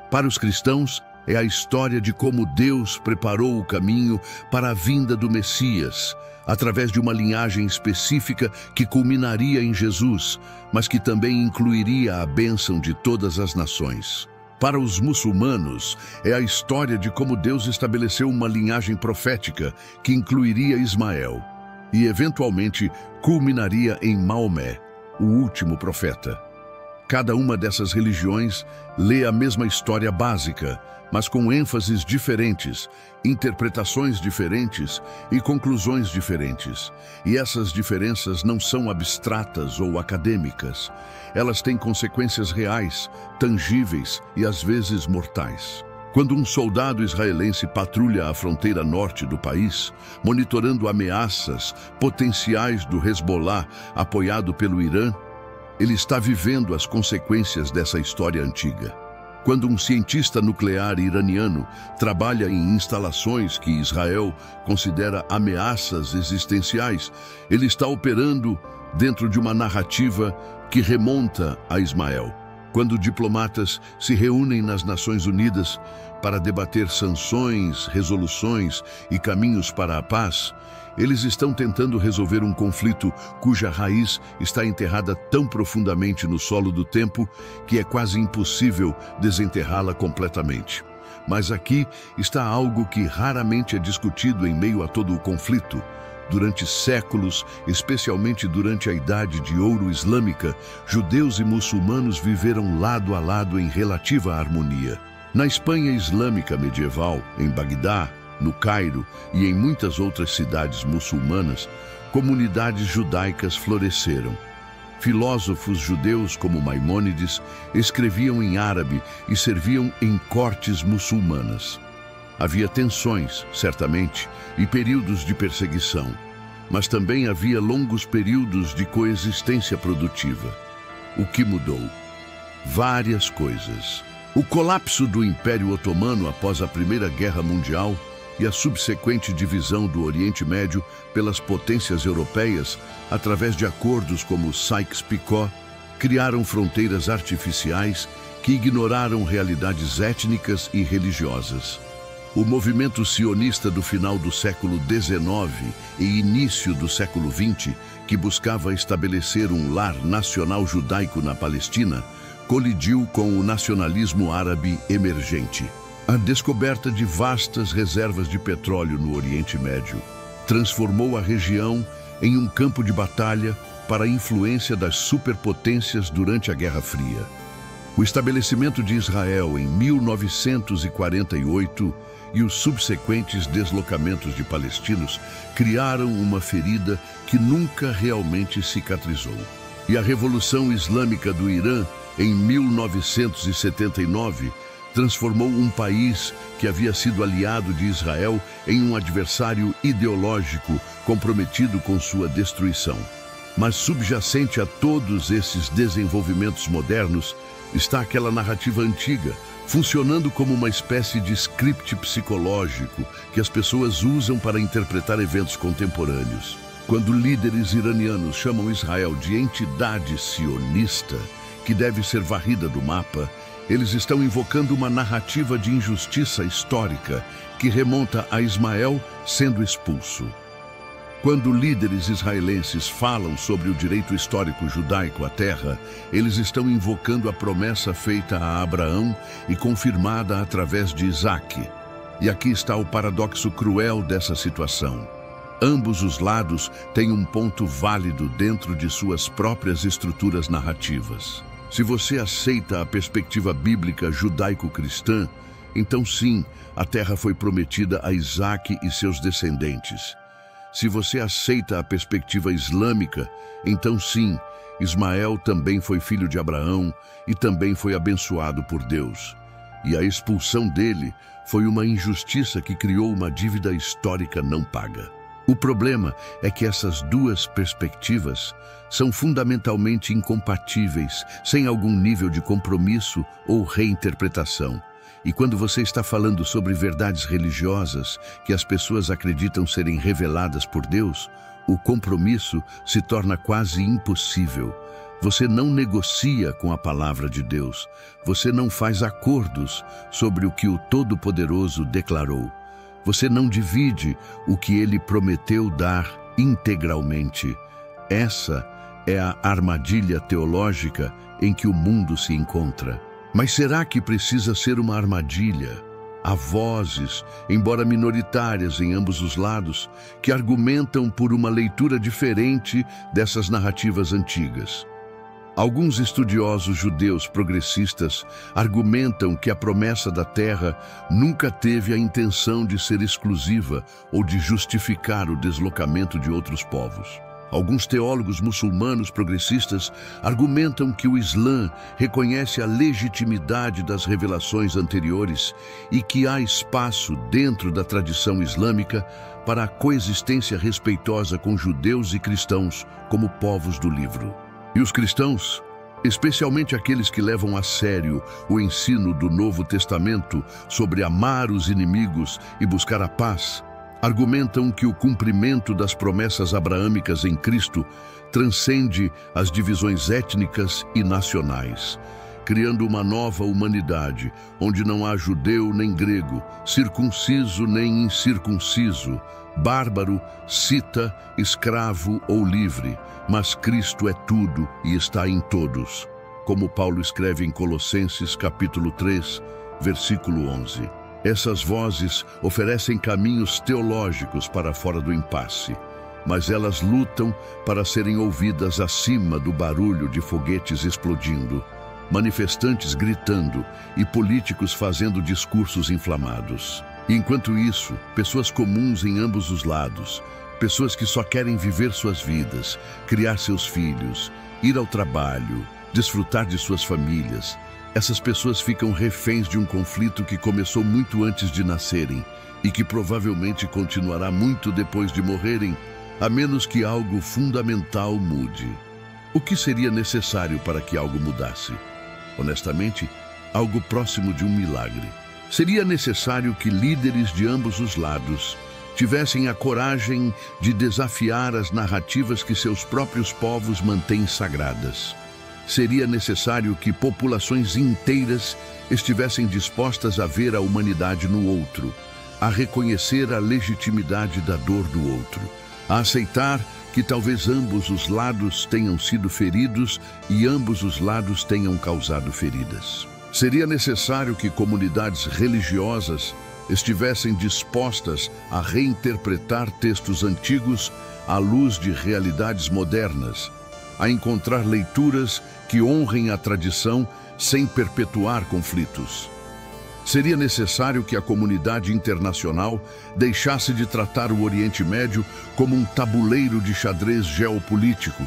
Para os cristãos, é a história de como Deus preparou o caminho para a vinda do Messias, através de uma linhagem específica que culminaria em Jesus, mas que também incluiria a bênção de todas as nações. Para os muçulmanos, é a história de como Deus estabeleceu uma linhagem profética que incluiria Ismael e, eventualmente, culminaria em Maomé, o último profeta. Cada uma dessas religiões lê a mesma história básica, mas com ênfases diferentes, interpretações diferentes e conclusões diferentes. E essas diferenças não são abstratas ou acadêmicas. Elas têm consequências reais, tangíveis e às vezes mortais. Quando um soldado israelense patrulha a fronteira norte do país, monitorando ameaças potenciais do Hezbollah apoiado pelo Irã, ele está vivendo as consequências dessa história antiga. Quando um cientista nuclear iraniano trabalha em instalações que Israel considera ameaças existenciais, ele está operando dentro de uma narrativa que remonta a Ismael. Quando diplomatas se reúnem nas Nações Unidas para debater sanções, resoluções e caminhos para a paz, eles estão tentando resolver um conflito cuja raiz está enterrada tão profundamente no solo do tempo que é quase impossível desenterrá-la completamente. Mas aqui está algo que raramente é discutido em meio a todo o conflito. Durante séculos, especialmente durante a Idade de Ouro Islâmica, judeus e muçulmanos viveram lado a lado em relativa harmonia. Na Espanha islâmica medieval, em Bagdá, no Cairo e em muitas outras cidades muçulmanas, comunidades judaicas floresceram. Filósofos judeus como Maimônides escreviam em árabe e serviam em cortes muçulmanas. Havia tensões, certamente, e períodos de perseguição, mas também havia longos períodos de coexistência produtiva. O que mudou? Várias coisas. O colapso do Império Otomano após a Primeira Guerra Mundial e a subsequente divisão do Oriente Médio pelas potências europeias através de acordos como Sykes-Picot criaram fronteiras artificiais que ignoraram realidades étnicas e religiosas. O movimento sionista do final do século XIX e início do século XX, que buscava estabelecer um lar nacional judaico na Palestina, colidiu com o nacionalismo árabe emergente. A descoberta de vastas reservas de petróleo no Oriente Médio transformou a região em um campo de batalha para a influência das superpotências durante a Guerra Fria. O estabelecimento de Israel em 1948 e os subsequentes deslocamentos de palestinos criaram uma ferida que nunca realmente cicatrizou. E a Revolução Islâmica do Irã, em 1979, transformou um país que havia sido aliado de Israel em um adversário ideológico comprometido com sua destruição. Mas subjacente a todos esses desenvolvimentos modernos está aquela narrativa antiga, funcionando como uma espécie de script psicológico que as pessoas usam para interpretar eventos contemporâneos. Quando líderes iranianos chamam Israel de entidade sionista, que deve ser varrida do mapa, Eles estão invocando uma narrativa de injustiça histórica que remonta a Ismael sendo expulso. Quando líderes israelenses falam sobre o direito histórico judaico à terra, eles estão invocando a promessa feita a Abraão e confirmada através de Isaque. E aqui está o paradoxo cruel dessa situação. Ambos os lados têm um ponto válido dentro de suas próprias estruturas narrativas. Se você aceita a perspectiva bíblica judaico-cristã, então sim, a terra foi prometida a Isaque e seus descendentes. Se você aceita a perspectiva islâmica, então sim, Ismael também foi filho de Abraão e também foi abençoado por Deus. E a expulsão dele foi uma injustiça que criou uma dívida histórica não paga. O problema é que essas duas perspectivas são fundamentalmente incompatíveis, sem algum nível de compromisso ou reinterpretação. E quando você está falando sobre verdades religiosas que as pessoas acreditam serem reveladas por Deus, o compromisso se torna quase impossível. Você não negocia com a palavra de Deus. Você não faz acordos sobre o que o Todo-Poderoso declarou. Você não divide o que ele prometeu dar integralmente. Essa é a armadilha teológica em que o mundo se encontra. Mas será que precisa ser uma armadilha? Há vozes, embora minoritárias em ambos os lados, que argumentam por uma leitura diferente dessas narrativas antigas. Alguns estudiosos judeus progressistas argumentam que a promessa da terra nunca teve a intenção de ser exclusiva ou de justificar o deslocamento de outros povos. Alguns teólogos muçulmanos progressistas argumentam que o Islã reconhece a legitimidade das revelações anteriores e que há espaço dentro da tradição islâmica para a coexistência respeitosa com judeus e cristãos como povos do livro. E os cristãos, especialmente aqueles que levam a sério o ensino do Novo Testamento sobre amar os inimigos e buscar a paz, argumentam que o cumprimento das promessas abraâmicas em Cristo transcende as divisões étnicas e nacionais, criando uma nova humanidade, onde não há judeu nem grego, circunciso nem incircunciso, bárbaro, cita, escravo ou livre, mas Cristo é tudo e está em todos, como Paulo escreve em Colossenses capítulo 3, versículo 11. Essas vozes oferecem caminhos teológicos para fora do impasse, mas elas lutam para serem ouvidas acima do barulho de foguetes explodindo, manifestantes gritando e políticos fazendo discursos inflamados. Enquanto isso, pessoas comuns em ambos os lados, pessoas que só querem viver suas vidas, criar seus filhos, ir ao trabalho, desfrutar de suas famílias, essas pessoas ficam reféns de um conflito que começou muito antes de nascerem e que provavelmente continuará muito depois de morrerem, a menos que algo fundamental mude. O que seria necessário para que algo mudasse? Honestamente, algo próximo de um milagre. Seria necessário que líderes de ambos os lados tivessem a coragem de desafiar as narrativas que seus próprios povos mantêm sagradas. Seria necessário que populações inteiras estivessem dispostas a ver a humanidade no outro, a reconhecer a legitimidade da dor do outro, a aceitar que talvez ambos os lados tenham sido feridos e ambos os lados tenham causado feridas. Seria necessário que comunidades religiosas estivessem dispostas a reinterpretar textos antigos à luz de realidades modernas, a encontrar leituras que honrem a tradição sem perpetuar conflitos. Seria necessário que a comunidade internacional deixasse de tratar o Oriente Médio como um tabuleiro de xadrez geopolítico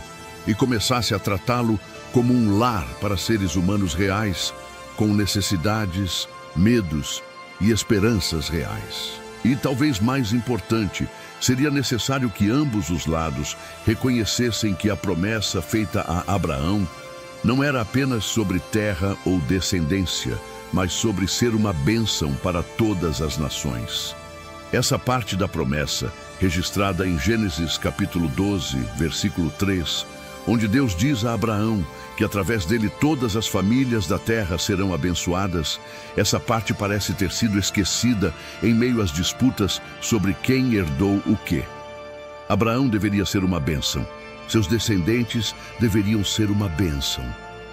e começasse a tratá-lo como um lar para seres humanos reais, com necessidades, medos e esperanças reais. E talvez mais importante, seria necessário que ambos os lados reconhecessem que a promessa feita a Abraão não era apenas sobre terra ou descendência, mas sobre ser uma bênção para todas as nações. Essa parte da promessa, registrada em Gênesis capítulo 12, versículo 3, onde Deus diz a Abraão que através dele todas as famílias da terra serão abençoadas, essa parte parece ter sido esquecida em meio às disputas sobre quem herdou o quê. Abraão deveria ser uma bênção. Seus descendentes deveriam ser uma bênção.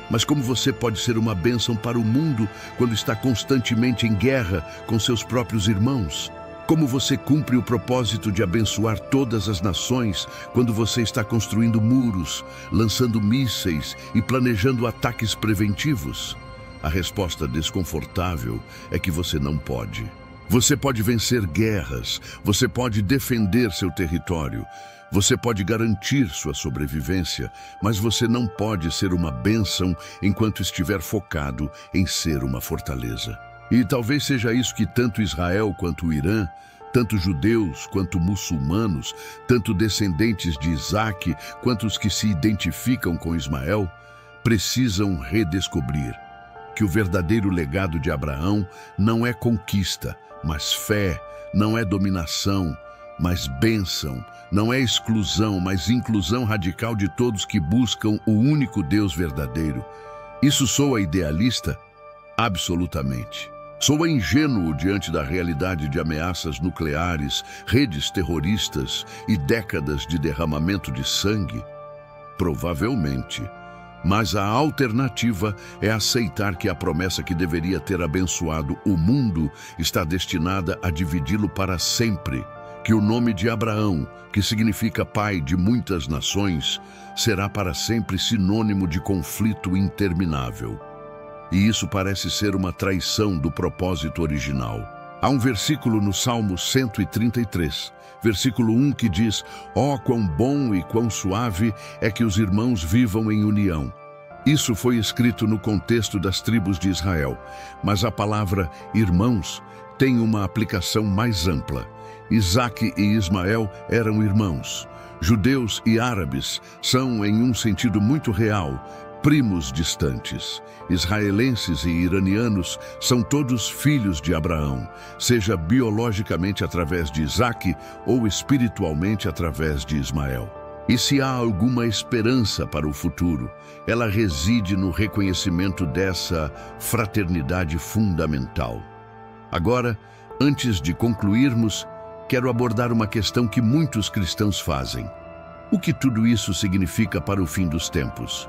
Mas como você pode ser uma bênção para o mundo quando está constantemente em guerra com seus próprios irmãos? Como você cumpre o propósito de abençoar todas as nações quando você está construindo muros, lançando mísseis e planejando ataques preventivos? A resposta desconfortável é que você não pode. Você pode vencer guerras, você pode defender seu território, você pode garantir sua sobrevivência, mas você não pode ser uma bênção enquanto estiver focado em ser uma fortaleza. E talvez seja isso que tanto Israel quanto o Irã, tanto judeus quanto muçulmanos, tanto descendentes de Isaac quanto os que se identificam com Ismael, precisam redescobrir que o verdadeiro legado de Abraão não é conquista, mas fé, não é dominação, mas bênção, não é exclusão, mas inclusão radical de todos que buscam o único Deus verdadeiro. Isso soa idealista? Absolutamente. Soa ingênuo diante da realidade de ameaças nucleares, redes terroristas e décadas de derramamento de sangue? Provavelmente. Mas a alternativa é aceitar que a promessa que deveria ter abençoado o mundo está destinada a dividi-lo para sempre. Que o nome de Abraão, que significa pai de muitas nações, será para sempre sinônimo de conflito interminável. E isso parece ser uma traição do propósito original. Há um versículo no Salmo 133, versículo 1, que diz: "Ó, quão bom e quão suave é que os irmãos vivam em união." Isso foi escrito no contexto das tribos de Israel, mas a palavra irmãos tem uma aplicação mais ampla. Isaac e Ismael eram irmãos. Judeus e árabes são, em um sentido muito real, primos distantes. Israelenses e iranianos são todos filhos de Abraão, seja biologicamente através de Isaac ou espiritualmente através de Ismael. E se há alguma esperança para o futuro, ela reside no reconhecimento dessa fraternidade fundamental. Agora, antes de concluirmos, quero abordar uma questão que muitos cristãos fazem. O que tudo isso significa para o fim dos tempos?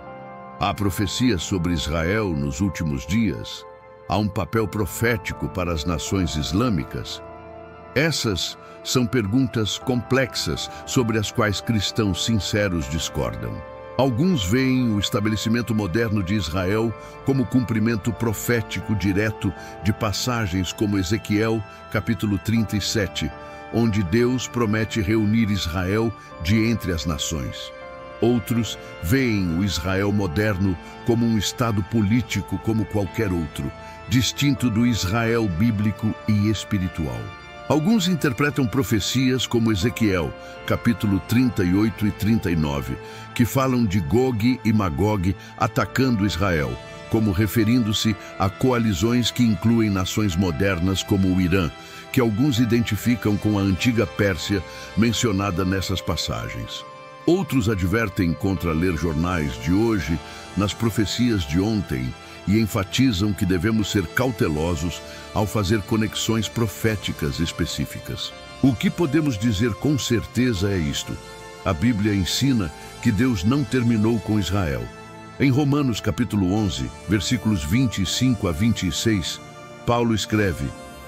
Há profecias sobre Israel nos últimos dias. Há um papel profético para as nações islâmicas. Essas são perguntas complexas sobre as quais cristãos sinceros discordam. Alguns veem o estabelecimento moderno de Israel como cumprimento profético direto de passagens como Ezequiel, capítulo 37, onde Deus promete reunir Israel de entre as nações. Outros veem o Israel moderno como um estado político como qualquer outro, distinto do Israel bíblico e espiritual. Alguns interpretam profecias como Ezequiel, capítulo 38 e 39, que falam de Gog e Magog atacando Israel, como referindo-se a coalizões que incluem nações modernas como o Irã, que alguns identificam com a antiga Pérsia mencionada nessas passagens. Outros advertem contra ler jornais de hoje nas profecias de ontem e enfatizam que devemos ser cautelosos ao fazer conexões proféticas específicas. O que podemos dizer com certeza é isto: a Bíblia ensina que Deus não terminou com Israel. Em Romanos capítulo 11, versículos 25 a 26, Paulo escreve: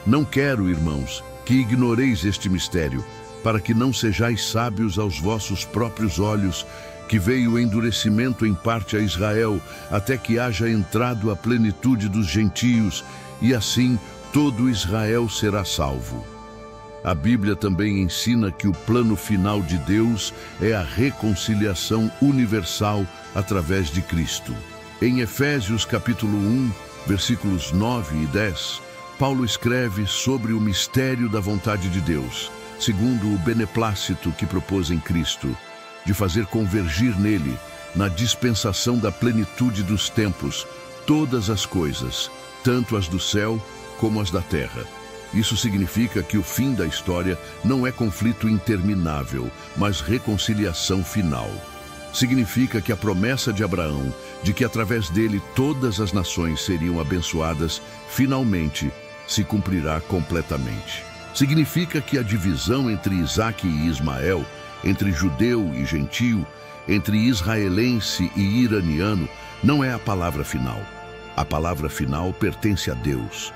"Não quero, irmãos, que ignoreis este mistério, para que não sejais sábios aos vossos próprios olhos, que veio o endurecimento em parte a Israel, até que haja entrado a plenitude dos gentios, e assim todo Israel será salvo." A Bíblia também ensina que o plano final de Deus é a reconciliação universal através de Cristo. Em Efésios capítulo 1, versículos 9 e 10, Paulo escreve sobre o mistério da vontade de Deus, segundo o beneplácito que propôs em Cristo, de fazer convergir nele, na dispensação da plenitude dos tempos, todas as coisas, tanto as do céu como as da terra. Isso significa que o fim da história não é conflito interminável, mas reconciliação final. Significa que a promessa de Abraão, de que através dele todas as nações seriam abençoadas, finalmente se cumprirá completamente. Significa que a divisão entre Isaque e Ismael, entre judeu e gentio, entre israelense e iraniano, não é a palavra final. A palavra final pertence a Deus.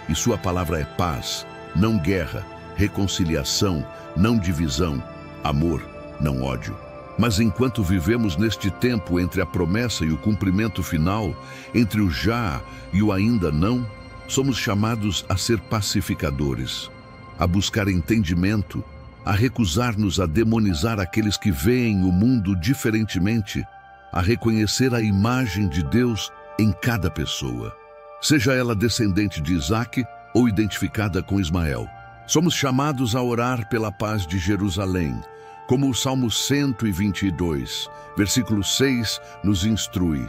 E sua palavra é paz, não guerra, reconciliação, não divisão, amor, não ódio. Mas enquanto vivemos neste tempo entre a promessa e o cumprimento final, entre o já e o ainda não, somos chamados a ser pacificadores, a buscar entendimento, a recusar-nos a demonizar aqueles que veem o mundo diferentemente, a reconhecer a imagem de Deus em cada pessoa, seja ela descendente de Isaque ou identificada com Ismael. Somos chamados a orar pela paz de Jerusalém, como o Salmo 122, versículo 6, nos instrui,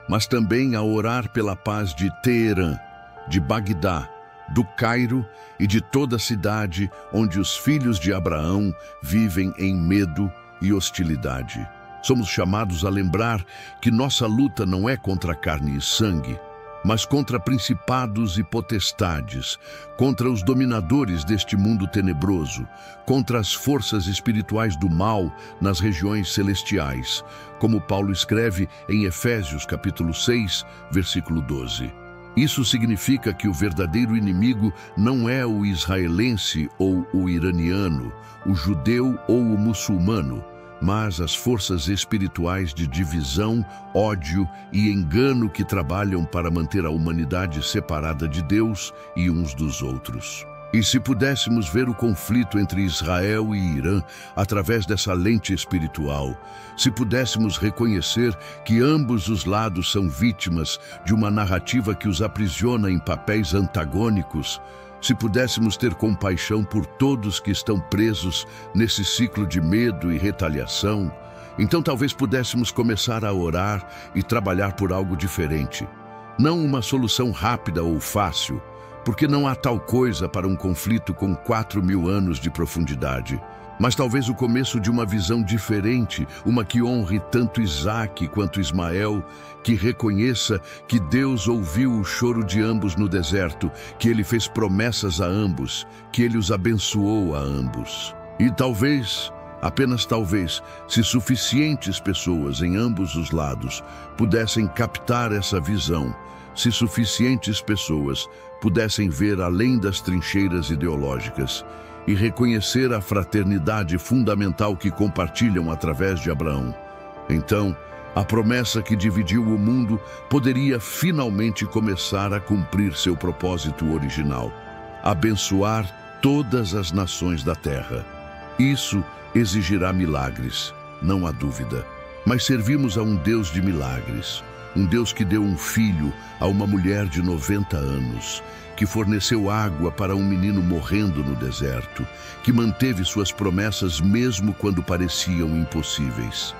mas também a orar pela paz de Teherã, de Bagdá, do Cairo e de toda a cidade onde os filhos de Abraão vivem em medo e hostilidade. Somos chamados a lembrar que nossa luta não é contra carne e sangue, mas contra principados e potestades, contra os dominadores deste mundo tenebroso, contra as forças espirituais do mal nas regiões celestiais, como Paulo escreve em Efésios capítulo 6, versículo 12. Isso significa que o verdadeiro inimigo não é o israelense ou o iraniano, o judeu ou o muçulmano, mas as forças espirituais de divisão, ódio e engano que trabalham para manter a humanidade separada de Deus e uns dos outros. E se pudéssemos ver o conflito entre Israel e Irã através dessa lente espiritual, se pudéssemos reconhecer que ambos os lados são vítimas de uma narrativa que os aprisiona em papéis antagônicos, se pudéssemos ter compaixão por todos que estão presos nesse ciclo de medo e retaliação, então talvez pudéssemos começar a orar e trabalhar por algo diferente. Não uma solução rápida ou fácil, porque não há tal coisa para um conflito com 4.000 anos de profundidade, mas talvez o começo de uma visão diferente, uma que honre tanto Isaque quanto Ismael, que reconheça que Deus ouviu o choro de ambos no deserto, que Ele fez promessas a ambos, que Ele os abençoou a ambos. E talvez, apenas talvez, se suficientes pessoas em ambos os lados pudessem captar essa visão, se suficientes pessoas pudessem ver além das trincheiras ideológicas e reconhecer a fraternidade fundamental que compartilham através de Abraão, então a promessa que dividiu o mundo poderia finalmente começar a cumprir seu propósito original: abençoar todas as nações da terra. Isso exigirá milagres, não há dúvida, mas servimos a um Deus de milagres. Um Deus que deu um filho a uma mulher de 90 anos, que forneceu água para um menino morrendo no deserto, que manteve suas promessas mesmo quando pareciam impossíveis.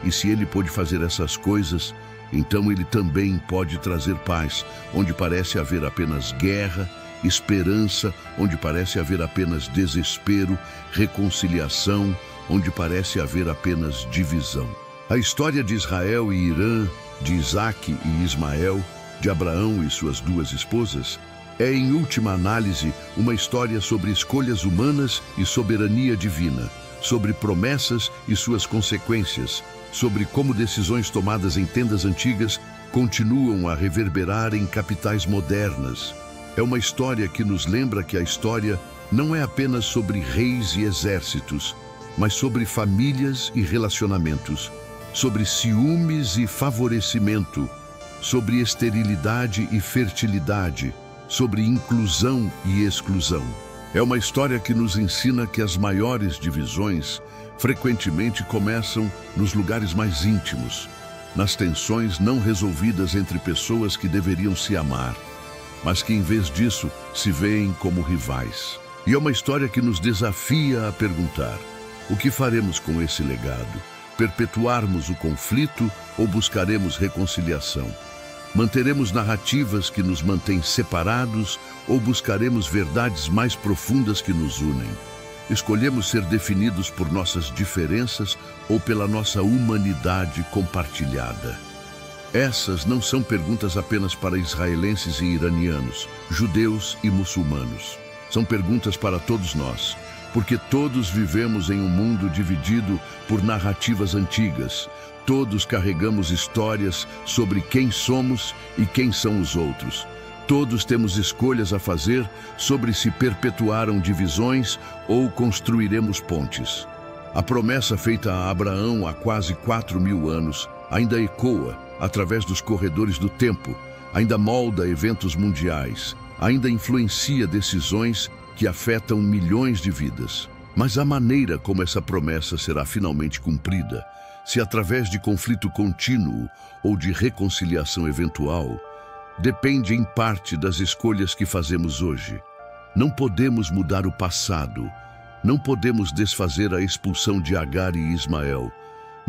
E se Ele pôde fazer essas coisas, então Ele também pode trazer paz, onde parece haver apenas guerra, esperança, onde parece haver apenas desespero, reconciliação, onde parece haver apenas divisão. A história de Israel e Irã, de Isaque e Ismael, de Abraão e suas duas esposas, é, em última análise, uma história sobre escolhas humanas e soberania divina, sobre promessas e suas consequências, sobre como decisões tomadas em tendas antigas continuam a reverberar em capitais modernas. É uma história que nos lembra que a história não é apenas sobre reis e exércitos, mas sobre famílias e relacionamentos, sobre ciúmes e favorecimento, sobre esterilidade e fertilidade, sobre inclusão e exclusão. É uma história que nos ensina que as maiores divisões frequentemente começam nos lugares mais íntimos, nas tensões não resolvidas entre pessoas que deveriam se amar, mas que em vez disso se veem como rivais. E é uma história que nos desafia a perguntar: o que faremos com esse legado? Perpetuarmos o conflito ou buscaremos reconciliação? Manteremos narrativas que nos mantêm separados ou buscaremos verdades mais profundas que nos unem? escolhemos ser definidos por nossas diferenças ou pela nossa humanidade compartilhada? Essas não são perguntas apenas para israelenses e iranianos, judeus e muçulmanos. São perguntas para todos nós, porque todos vivemos em um mundo dividido por narrativas antigas. Todos carregamos histórias sobre quem somos e quem são os outros. Todos temos escolhas a fazer sobre se perpetuaram divisões ou construiremos pontes. A promessa feita a Abraão há quase 4.000 anos ainda ecoa através dos corredores do tempo, ainda molda eventos mundiais, ainda influencia decisões que afetam milhões de vidas. Mas a maneira como essa promessa será finalmente cumprida, se através de conflito contínuo ou de reconciliação eventual, depende em parte das escolhas que fazemos hoje. Não podemos mudar o passado, não podemos desfazer a expulsão de Agar e Ismael,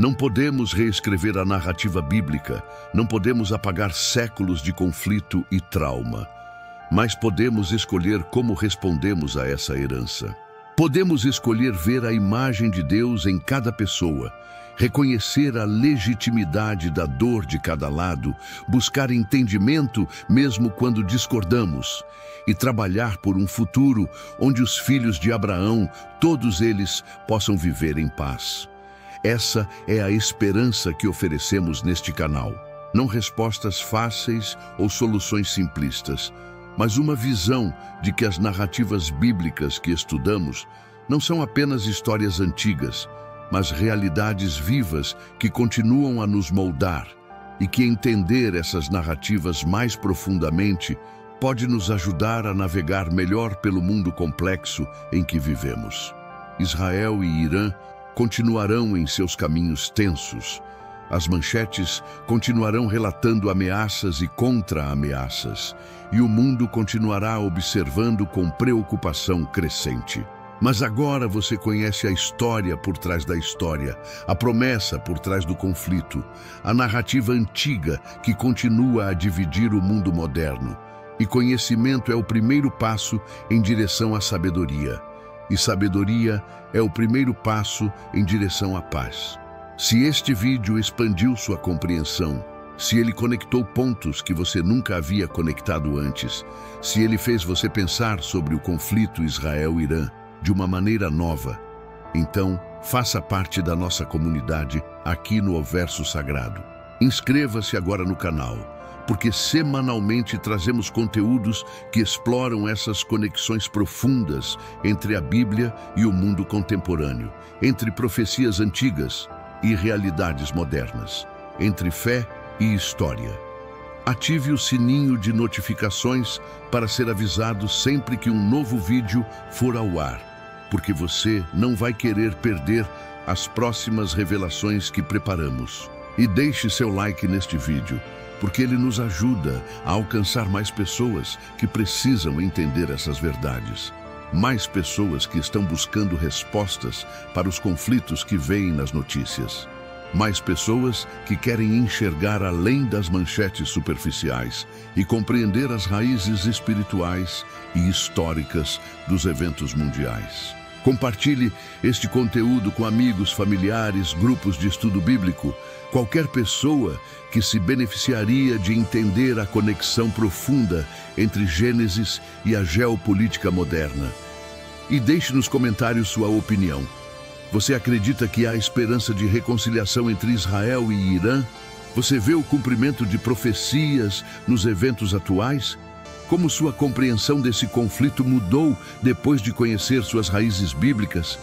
não podemos reescrever a narrativa bíblica, não podemos apagar séculos de conflito e trauma, mas podemos escolher como respondemos a essa herança. Podemos escolher ver a imagem de Deus em cada pessoa, reconhecer a legitimidade da dor de cada lado, buscar entendimento mesmo quando discordamos e trabalhar por um futuro onde os filhos de Abraão, todos eles, possam viver em paz. Essa é a esperança que oferecemos neste canal. Não respostas fáceis ou soluções simplistas, mas uma visão de que as narrativas bíblicas que estudamos não são apenas histórias antigas, mas realidades vivas que continuam a nos moldar, e que entender essas narrativas mais profundamente pode nos ajudar a navegar melhor pelo mundo complexo em que vivemos. Israel e Irã continuarão em seus caminhos tensos. As manchetes continuarão relatando ameaças e contra-ameaças, e o mundo continuará observando com preocupação crescente. Mas agora você conhece a história por trás da história, a promessa por trás do conflito, a narrativa antiga que continua a dividir o mundo moderno. E conhecimento é o primeiro passo em direção à sabedoria. E sabedoria é o primeiro passo em direção à paz. Se este vídeo expandiu sua compreensão, se ele conectou pontos que você nunca havia conectado antes, se ele fez você pensar sobre o conflito Israel-Irã de uma maneira nova, então faça parte da nossa comunidade aqui no O Verso Sagrado. Inscreva-se agora no canal, porque semanalmente trazemos conteúdos que exploram essas conexões profundas entre a Bíblia e o mundo contemporâneo, entre profecias antigas e realidades modernas, entre fé e história. Ative o sininho de notificações para ser avisado sempre que um novo vídeo for ao ar, porque você não vai querer perder as próximas revelações que preparamos. E deixe seu like neste vídeo, porque ele nos ajuda a alcançar mais pessoas que precisam entender essas verdades. Mais pessoas que estão buscando respostas para os conflitos que veem nas notícias. Mais pessoas que querem enxergar além das manchetes superficiais e compreender as raízes espirituais e históricas dos eventos mundiais. Compartilhe este conteúdo com amigos, familiares, grupos de estudo bíblico, qualquer pessoa que se beneficiaria de entender a conexão profunda entre Gênesis e a geopolítica moderna. E deixe nos comentários sua opinião. Você acredita que há esperança de reconciliação entre Israel e Irã? Você vê o cumprimento de profecias nos eventos atuais? Como sua compreensão desse conflito mudou depois de conhecer suas raízes bíblicas?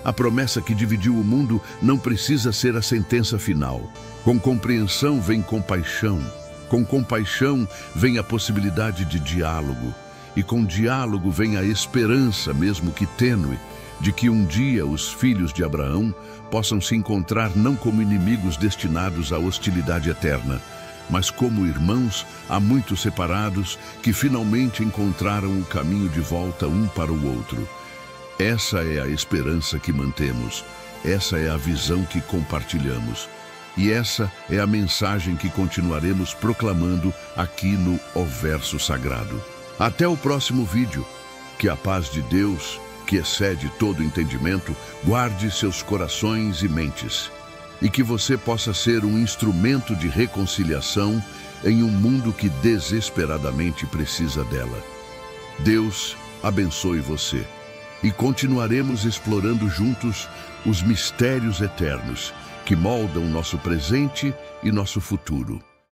A promessa que dividiu o mundo não precisa ser a sentença final. Com compreensão vem compaixão. Com compaixão vem a possibilidade de diálogo. E com diálogo vem a esperança, mesmo que tênue, de que um dia os filhos de Abraão possam se encontrar não como inimigos destinados à hostilidade eterna, mas como irmãos há muito separados que finalmente encontraram o caminho de volta um para o outro. Essa é a esperança que mantemos, essa é a visão que compartilhamos, e essa é a mensagem que continuaremos proclamando aqui no O Verso Sagrado. Até o próximo vídeo. Que a paz de Deus que excede todo entendimento, guarde seus corações e mentes, e que você possa ser um instrumento de reconciliação em um mundo que desesperadamente precisa dela. Deus abençoe você, e continuaremos explorando juntos os mistérios eternos que moldam nosso presente e nosso futuro.